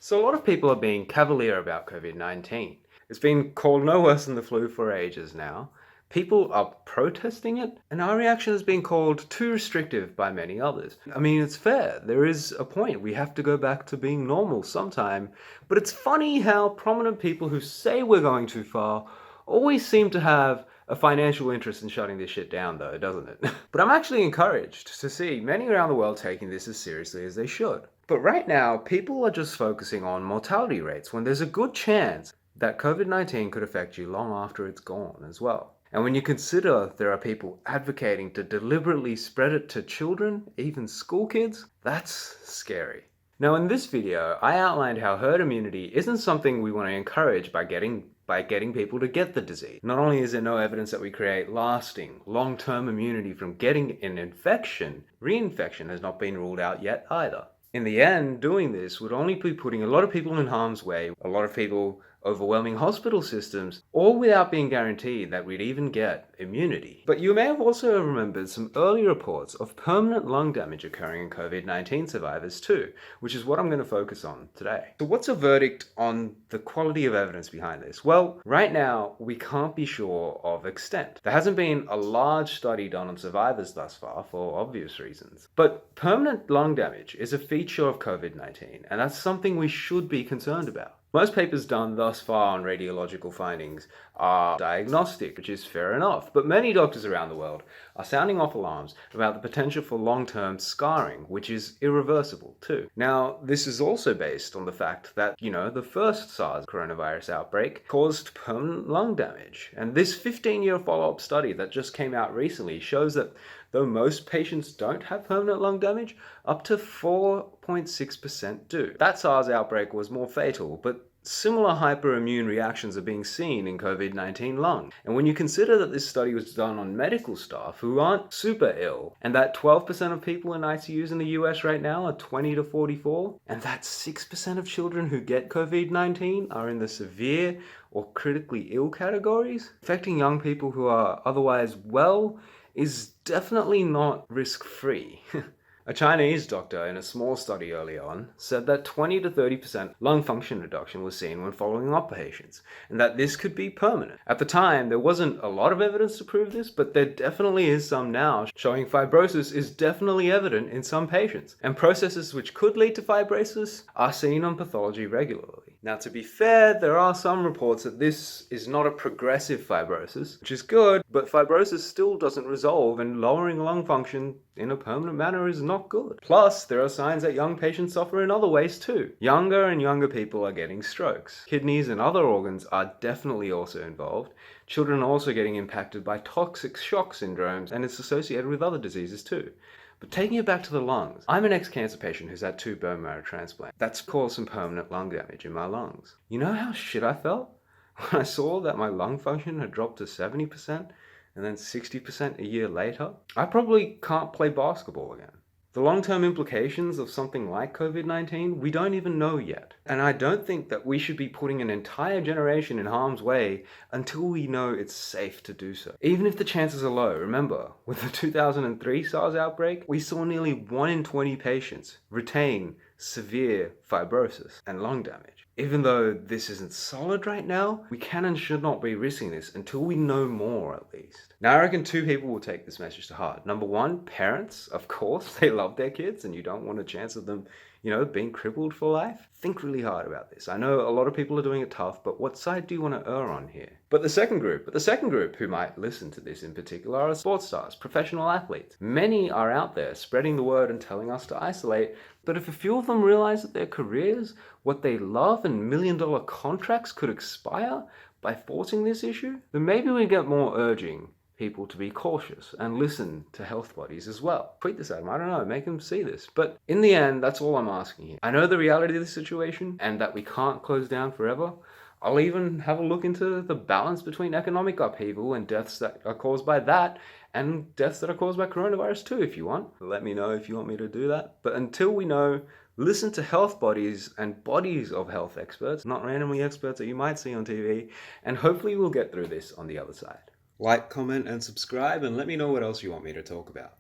So a lot of people are being cavalier about COVID-19. It's been called no worse than the flu for ages now. People are protesting it, and our reaction has been called too restrictive by many others. I mean, it's fair. There is a point. We have to go back to being normal sometime. But it's funny how prominent people who say we're going too far always seem to have a financial interest in shutting this shit down, though, doesn't it? But I'm actually encouraged to see many around the world taking this as seriously as they should. But right now, people are just focusing on mortality rates when there's a good chance that COVID-19 could affect you long after it's gone as well. And when you consider there are people advocating to deliberately spread it to children, even school kids, that's scary. Now in this video, I outlined how herd immunity isn't something we want to encourage by getting people to get the disease. Not only is there no evidence that we create lasting, long-term immunity from getting an infection, reinfection has not been ruled out yet either. In the end, doing this would only be putting a lot of people in harm's way, a lot of people overwhelming hospital systems, all without being guaranteed that we'd even get immunity. But you may have also remembered some early reports of permanent lung damage occurring in COVID-19 survivors too, which is what I'm going to focus on today. So what's a verdict on the quality of evidence behind this? Well, right now, we can't be sure of extent. There hasn't been a large study done on survivors thus far for obvious reasons. But permanent lung damage is a feature of COVID-19, and that's something we should be concerned about. Most papers done thus far on radiological findings are diagnostic, which is fair enough, but many doctors around the world are sounding off alarms about the potential for long-term scarring, which is irreversible too. Now, this is also based on the fact that, the first SARS coronavirus outbreak caused permanent lung damage. And this 15-year follow-up study that just came out recently shows that though most patients don't have permanent lung damage, up to 4.6% do. That SARS outbreak was more fatal, but similar hyperimmune reactions are being seen in COVID-19 lung. And when you consider that this study was done on medical staff who aren't super ill, and that 12% of people in ICUs in the US right now are 20 to 44, and that 6% of children who get COVID-19 are in the severe or critically ill categories, affecting young people who are otherwise well is definitely not risk-free. A Chinese doctor in a small study early on said that 20 to 30% lung function reduction was seen when following up patients, and that this could be permanent. At the time, there wasn't a lot of evidence to prove this, but there definitely is some now, showing fibrosis is definitely evident in some patients, and processes which could lead to fibrosis are seen on pathology regularly. Now, to be fair, there are some reports that this is not a progressive fibrosis, which is good, but fibrosis still doesn't resolve, and lowering lung function in a permanent manner is not good. Plus, there are signs that young patients suffer in other ways too. Younger and younger people are getting strokes. Kidneys and other organs are definitely also involved. Children are also getting impacted by toxic shock syndromes, and it's associated with other diseases too. But taking it back to the lungs, I'm an ex-cancer patient who's had 2 bone marrow transplants. That's caused some permanent lung damage in my lungs. You know how shit I felt when I saw that my lung function had dropped to 70%? And then 60% a year later, I probably can't play basketball again. The long-term implications of something like COVID-19, we don't even know yet. And I don't think that we should be putting an entire generation in harm's way until we know it's safe to do so. Even if the chances are low, remember, with the 2003 SARS outbreak, we saw nearly 1 in 20 patients retain severe fibrosis and lung damage. Even though this isn't solid right now, we can and should not be risking this until we know more at least. Now I reckon 2 people will take this message to heart. Number 1, parents, of course, they love their kids and you don't want a chance of them, being crippled for life. Think really hard about this. I know a lot of people are doing it tough, but what side do you want to err on here? But the second group who might listen to this in particular are sports stars, professional athletes. Many are out there spreading the word and telling us to isolate, but if a few of them realize that their careers, what they love, and million-dollar contracts could expire by forcing this issue, then maybe we get more urging people to be cautious and listen to health bodies as well. Tweet this at them, I don't know, make them see this. But in the end, that's all I'm asking here. I know the reality of the situation and that we can't close down forever. I'll even have a look into the balance between economic upheaval and deaths that are caused by that and deaths that are caused by coronavirus too, if you want. Let me know if you want me to do that. But until we know, listen to health bodies and bodies of health experts, not randomly experts that you might see on TV, and hopefully we'll get through this on the other side. Like, comment, and subscribe, and let me know what else you want me to talk about.